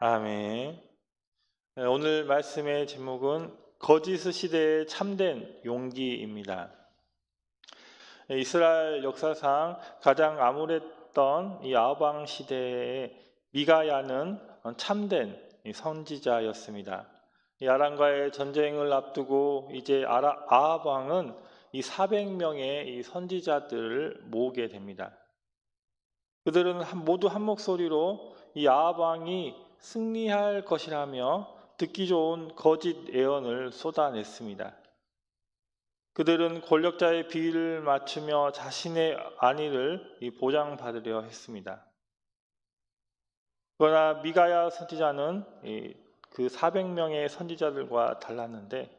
아멘. 네, 오늘 말씀의 제목은 거짓 시대의 참된 용기입니다. 이스라엘 역사상 가장 암울했던 이 아방 시대에 미가야는 참된 이 선지자였습니다. 이 아람과의 전쟁을 앞두고 이제 아합 왕은 이 400명의 이 선지자들을 모으게 됩니다. 그들은 모두 한 목소리로 이 아합 왕이 승리할 것이라며 듣기 좋은 거짓 예언을 쏟아냈습니다. 그들은 권력자의 비위를 맞추며 자신의 안위를 보장받으려 했습니다. 그러나 미가야 선지자는 그 400명의 선지자들과 달랐는데,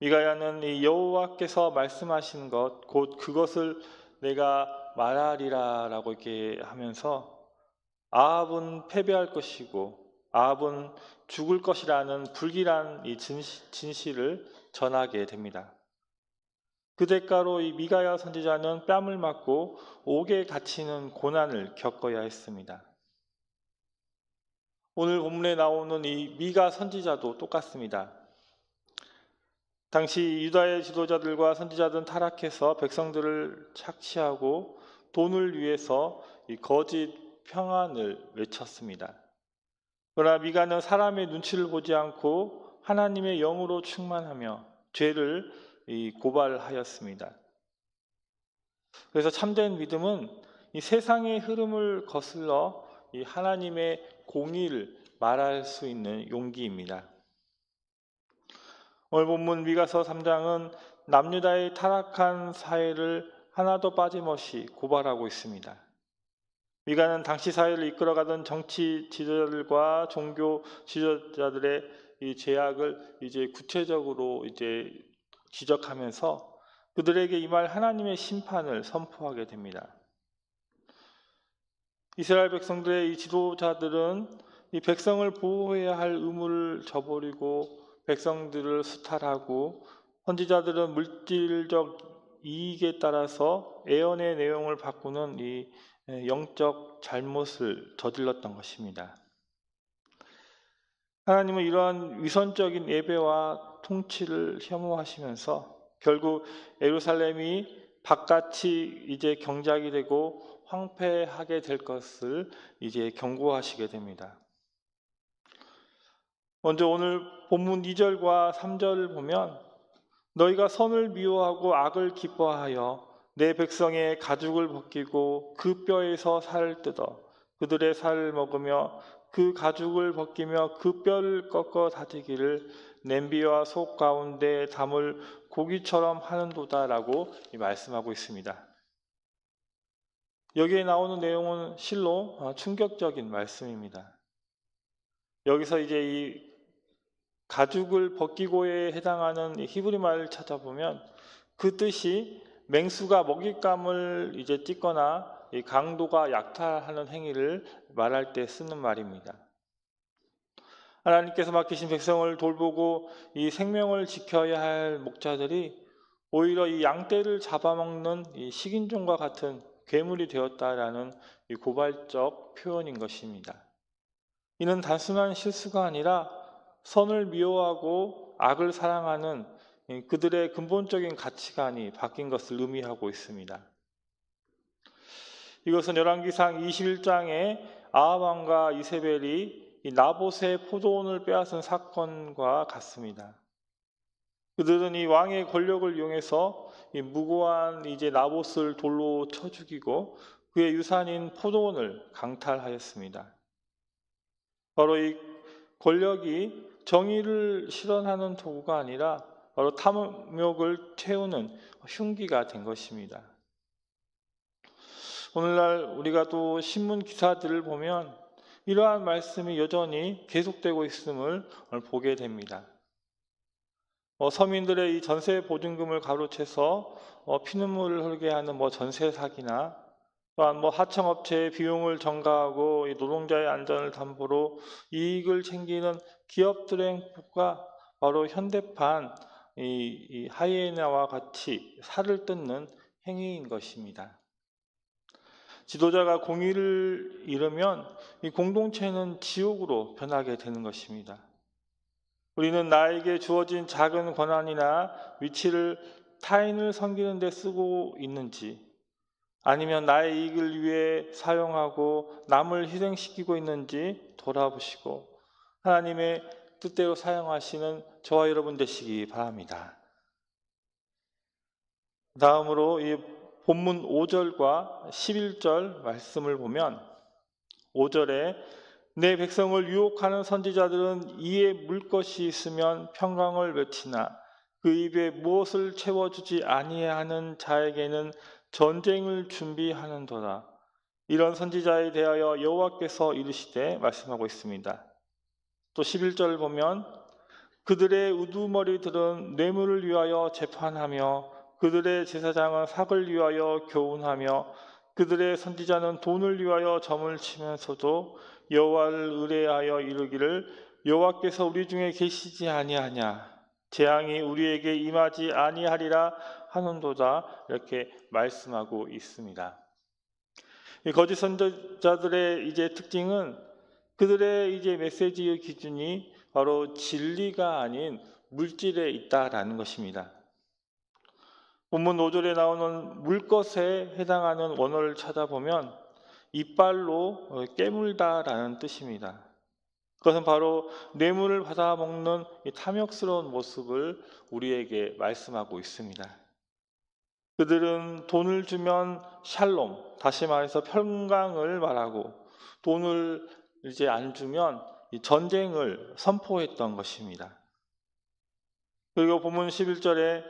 미가야는 이 여호와께서 말씀하신 것 곧 그것을 내가 말하리라 라고 이렇게 하면서 아합은 패배할 것이고 아합은 죽을 것이라는 불길한 이 진실을 전하게 됩니다. 그 대가로 이 미가야 선지자는 뺨을 맞고 옥에 갇히는 고난을 겪어야 했습니다. 오늘 본문에 나오는 이 미가 선지자도 똑같습니다. 당시 유다의 지도자들과 선지자들은 타락해서 백성들을 착취하고 돈을 위해서 이 거짓 평안을 외쳤습니다. 그러나 미가는 사람의 눈치를 보지 않고 하나님의 영으로 충만하며 죄를 고발하였습니다. 그래서 참된 믿음은 이 세상의 흐름을 거슬러 이 하나님의 공의를 말할 수 있는 용기입니다. 오늘 본문 미가서 3장은 남유다의 타락한 사회를 하나도 빠짐없이 고발하고 있습니다. 미가는 당시 사회를 이끌어가던 정치 지도자들과 종교 지도자들의 이 죄악을 이제 구체적으로 지적하면서 그들에게 임할 하나님의 심판을 선포하게 됩니다. 이스라엘 백성들의 이 지도자들은 이 백성을 보호해야 할 의무를 저버리고 백성들을 수탈하고, 선지자들은 물질적 이익에 따라서 예언의 내용을 바꾸는 이 영적 잘못을 저질렀던 것입니다. 하나님은 이러한 위선적인 예배와 통치를 혐오하시면서 결국 예루살렘이 바깥이 이제 경작이 되고 황폐하게 될 것을 이제 경고하시게 됩니다. 먼저 오늘 본문 2절과 3절을 보면 너희가 선을 미워하고 악을 기뻐하여 내 백성의 가죽을 벗기고 그 뼈에서 살을 뜯어 그들의 살을 먹으며 그 가죽을 벗기며 그 뼈를 꺾어 다지기를 냄비와 속 가운데 담을 고기처럼 하는도다 라고 말씀하고 있습니다. 여기에 나오는 내용은 실로 충격적인 말씀입니다. 여기서 이제 이 가죽을 벗기고에 해당하는 히브리 말을 찾아보면 그 뜻이 맹수가 먹잇감을 이제 찢거나 강도가 약탈하는 행위를 말할 때 쓰는 말입니다. 하나님께서 맡기신 백성을 돌보고 이 생명을 지켜야 할 목자들이 오히려 이 양떼를 잡아먹는 이 식인종과 같은 괴물이 되었다라는 이 고발적 표현인 것입니다. 이는 단순한 실수가 아니라 선을 미워하고 악을 사랑하는 그들의 근본적인 가치관이 바뀐 것을 의미하고 있습니다. 이것은 열왕기상 21장에 아합 왕과 이세벨이 이 나봇의 포도원을 빼앗은 사건과 같습니다. 그들은 이 왕의 권력을 이용해서 이 무고한 이제 나봇을 돌로 쳐 죽이고 그의 유산인 포도원을 강탈하였습니다. 바로 이 권력이 정의를 실현하는 도구가 아니라 바로 탐욕을 채우는 흉기가 된 것입니다. 오늘날 우리가 또 신문 기사들을 보면 이러한 말씀이 여전히 계속되고 있음을 보게 됩니다. 서민들의 이 전세 보증금을 가로채서 피눈물을 흘게 하는 전세 사기나 또한 하청업체의 비용을 전가하고 이 노동자의 안전을 담보로 이익을 챙기는 기업들의 행보가 바로 현대판 이 하이에나와 같이 살을 뜯는 행위인 것입니다. 지도자가 공의를 잃으면 이 공동체는 지옥으로 변하게 되는 것입니다. 우리는 나에게 주어진 작은 권한이나 위치를 타인을 섬기는 데 쓰고 있는지, 아니면 나의 이익을 위해 사용하고 남을 희생시키고 있는지 돌아보시고 하나님의 뜻대로 사용하시는 저와 여러분 되시기 바랍니다. 다음으로 이 본문 5절과 11절 말씀을 보면 5절에 내 백성을 유혹하는 선지자들은 이에 물 것이 있으면 평강을 외치나 그 입에 무엇을 채워주지 아니하는 자에게는 전쟁을 준비하는도다. 이런 선지자에 대하여 여호와께서 이르시되 말씀하고 있습니다. 또 11절을 보면 그들의 우두머리들은 뇌물을 위하여 재판하며 그들의 제사장은 삭을 위하여 교훈하며 그들의 선지자는 돈을 위하여 점을 치면서도 여호와를 의뢰하여 이르기를 여호와께서 우리 중에 계시지 아니하냐 재앙이 우리에게 임하지 아니하리라 하는도다. 이렇게 말씀하고 있습니다. 이 거짓 선지자들의 이제 특징은 그들의 이제 메시지의 기준이 바로 진리가 아닌 물질에 있다라는 것입니다. 본문 5절에 나오는 물것에 해당하는 원어를 찾아보면 이빨로 깨물다라는 뜻입니다. 그것은 바로 뇌물을 받아먹는 탐욕스러운 모습을 우리에게 말씀하고 있습니다. 그들은 돈을 주면 샬롬, 다시 말해서 평강을 말하고 돈을 이제 안 주면 전쟁을 선포했던 것입니다. 그리고 본문 11절에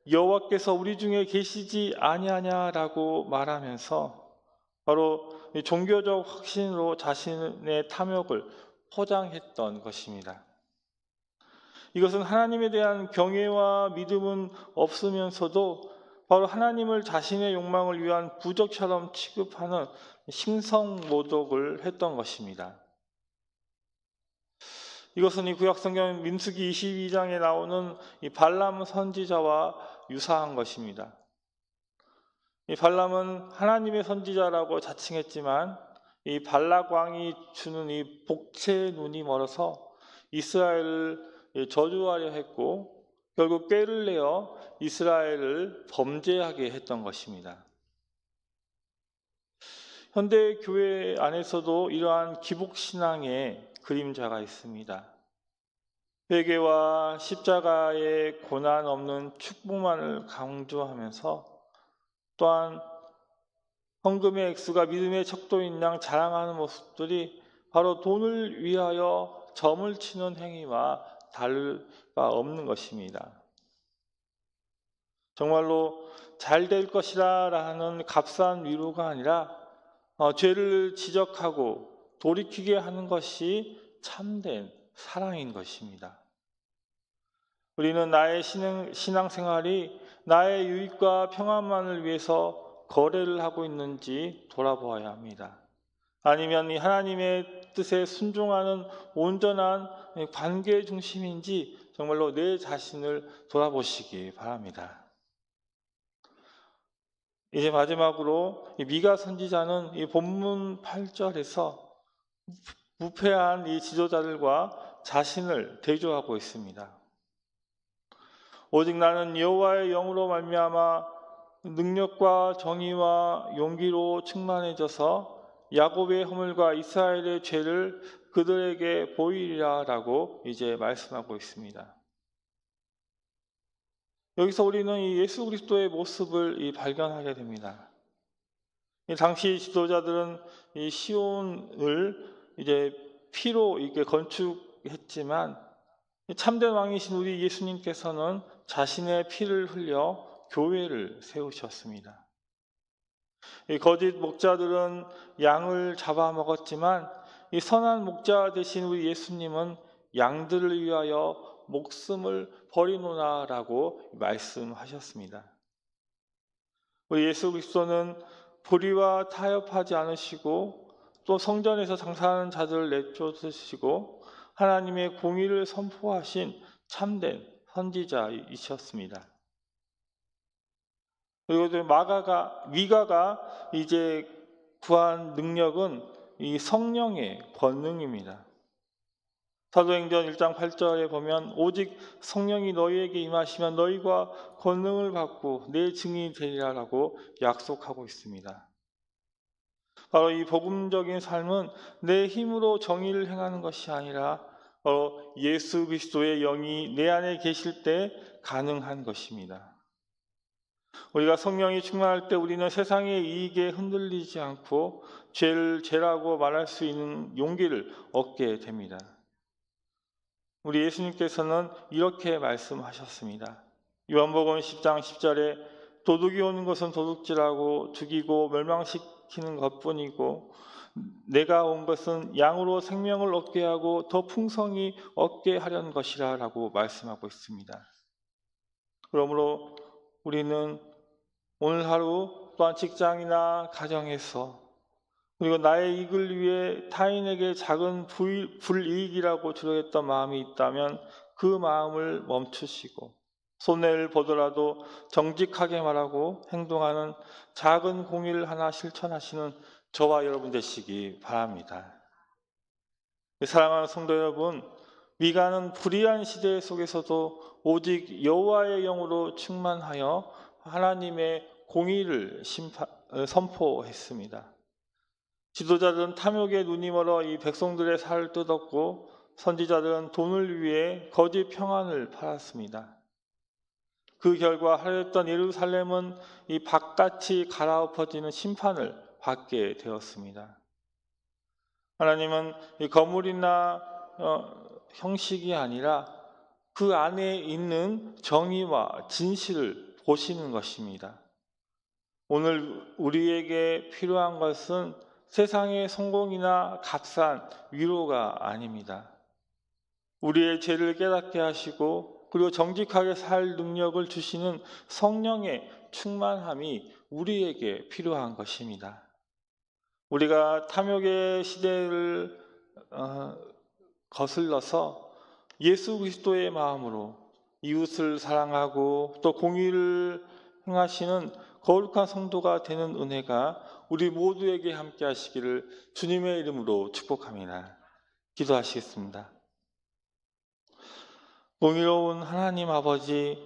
여호와께서 우리 중에 계시지 아니하냐라고 말하면서 바로 종교적 확신으로 자신의 탐욕을 포장했던 것입니다. 이것은 하나님에 대한 경외와 믿음은 없으면서도 바로 하나님을 자신의 욕망을 위한 부적처럼 취급하는 신성모독을 했던 것입니다. 이것은 이 구약성경 민수기 22장에 나오는 이 발람 선지자와 유사한 것입니다. 이 발람은 하나님의 선지자라고 자칭했지만 이 발락 왕이 주는 이 복체의 눈이 멀어서 이스라엘을 저주하려 했고 결국 꾀를 내어 이스라엘을 범죄하게 했던 것입니다. 현대 교회 안에서도 이러한 기복신앙의 그림자가 있습니다. 회개와 십자가의 고난 없는 축복만을 강조하면서 또한 헌금의 액수가 믿음의 척도인 양 자랑하는 모습들이 바로 돈을 위하여 점을 치는 행위와 다를 바 없는 것입니다. 정말로 잘 될 것이라 하는 값싼 위로가 아니라 죄를 지적하고 돌이키게 하는 것이 참된 사랑인 것입니다. 우리는 나의 신앙생활이 나의 유익과 평안만을 위해서 거래를 하고 있는지 돌아보아야 합니다. 아니면 이 하나님의 뜻에 순종하는 온전한 관계 중심인지 정말로 내 자신을 돌아보시기 바랍니다. 이제 마지막으로 이 미가 선지자는 이 본문 8절에서 부패한 이 지도자들과 자신을 대조하고 있습니다. 오직 나는 여호와의 영으로 말미암아 능력과 정의와 용기로 충만해져서 야곱의 허물과 이스라엘의 죄를 그들에게 보이리라라고 이제 말씀하고 있습니다. 여기서 우리는 이 예수 그리스도의 모습을 발견하게 됩니다. 당시 지도자들은 이 시온을 이제 피로 이렇게 건축했지만 참된 왕이신 우리 예수님께서는 자신의 피를 흘려 교회를 세우셨습니다. 이 거짓 목자들은 양을 잡아먹었지만 이 선한 목자 되신 우리 예수님은 양들을 위하여 목숨을 버리노라라고 말씀하셨습니다. 우리 예수 그리스도는 불의와 타협하지 않으시고 또 성전에서 장사하는 자들을 내쫓으시고 하나님의 공의를 선포하신 참된 선지자이셨습니다. 그리고 미가가 이제 구한 능력은 이 성령의 권능입니다. 사도행전 1장 8절에 보면 오직 성령이 너희에게 임하시면 너희가 권능을 받고 내 증인이 되리라라고 약속하고 있습니다. 바로 이 복음적인 삶은 내 힘으로 정의를 행하는 것이 아니라 예수 그리스도의 영이 내 안에 계실 때 가능한 것입니다. 우리가 성령이 충만할 때 우리는 세상의 이익에 흔들리지 않고 죄를 죄라고 말할 수 있는 용기를 얻게 됩니다. 우리 예수님께서는 이렇게 말씀하셨습니다. 요한복음 10장 10절에 도둑이 오는 것은 도둑질하고 죽이고 멸망시키는 것뿐이고 내가 온 것은 양으로 생명을 얻게 하고 더 풍성히 얻게 하려는 것이라 라고 말씀하고 있습니다. 그러므로 우리는 오늘 하루 또한 직장이나 가정에서 그리고 나의 이익을 위해 타인에게 작은 불이익이라고 주려했던 마음이 있다면 그 마음을 멈추시고 손해를 보더라도 정직하게 말하고 행동하는 작은 공의를 하나 실천하시는 저와 여러분 되시기 바랍니다. 사랑하는 성도 여러분, 위가는 불의한 시대 속에서도 오직 여호와의 영으로 충만하여 하나님의 공의를 선포했습니다. 지도자들은 탐욕에 눈이 멀어 이 백성들의 살을 뜯었고 선지자들은 돈을 위해 거짓 평안을 팔았습니다. 그 결과 하였던 예루살렘은 이 박같이 갈아엎어지는 심판을 받게 되었습니다. 하나님은 이 건물이나 형식이 아니라 그 안에 있는 정의와 진실을 보시는 것입니다. 오늘 우리에게 필요한 것은 세상의 성공이나 값싼 위로가 아닙니다. 우리의 죄를 깨닫게 하시고 그리고 정직하게 살 능력을 주시는 성령의 충만함이 우리에게 필요한 것입니다. 우리가 탐욕의 시대를 거슬러서 예수 그리스도의 마음으로 이웃을 사랑하고 또 공의를 행하시는 거룩한 성도가 되는 은혜가 우리 모두에게 함께 하시기를 주님의 이름으로 축복합니다. 기도하시겠습니다. 공의로운 하나님 아버지,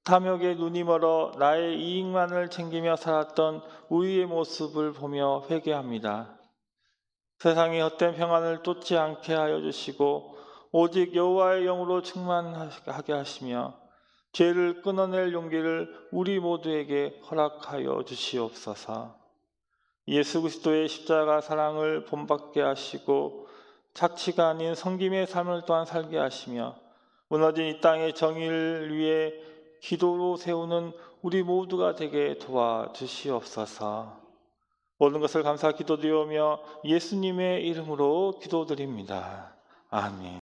탐욕에 눈이 멀어 나의 이익만을 챙기며 살았던 우리의 모습을 보며 회개합니다. 세상의 헛된 평안을 쫓지 않게 하여 주시고 오직 여호와의 영으로 충만하게 하시며 죄를 끊어낼 용기를 우리 모두에게 허락하여 주시옵소서. 예수 그리스도의 십자가 사랑을 본받게 하시고 착취가 아닌 섬김의 삶을 또한 살게 하시며 무너진 이 땅의 정의를 위해 기도로 세우는 우리 모두가 되게 도와주시옵소서. 모든 것을 감사 기도드리오며 예수님의 이름으로 기도드립니다. 아멘.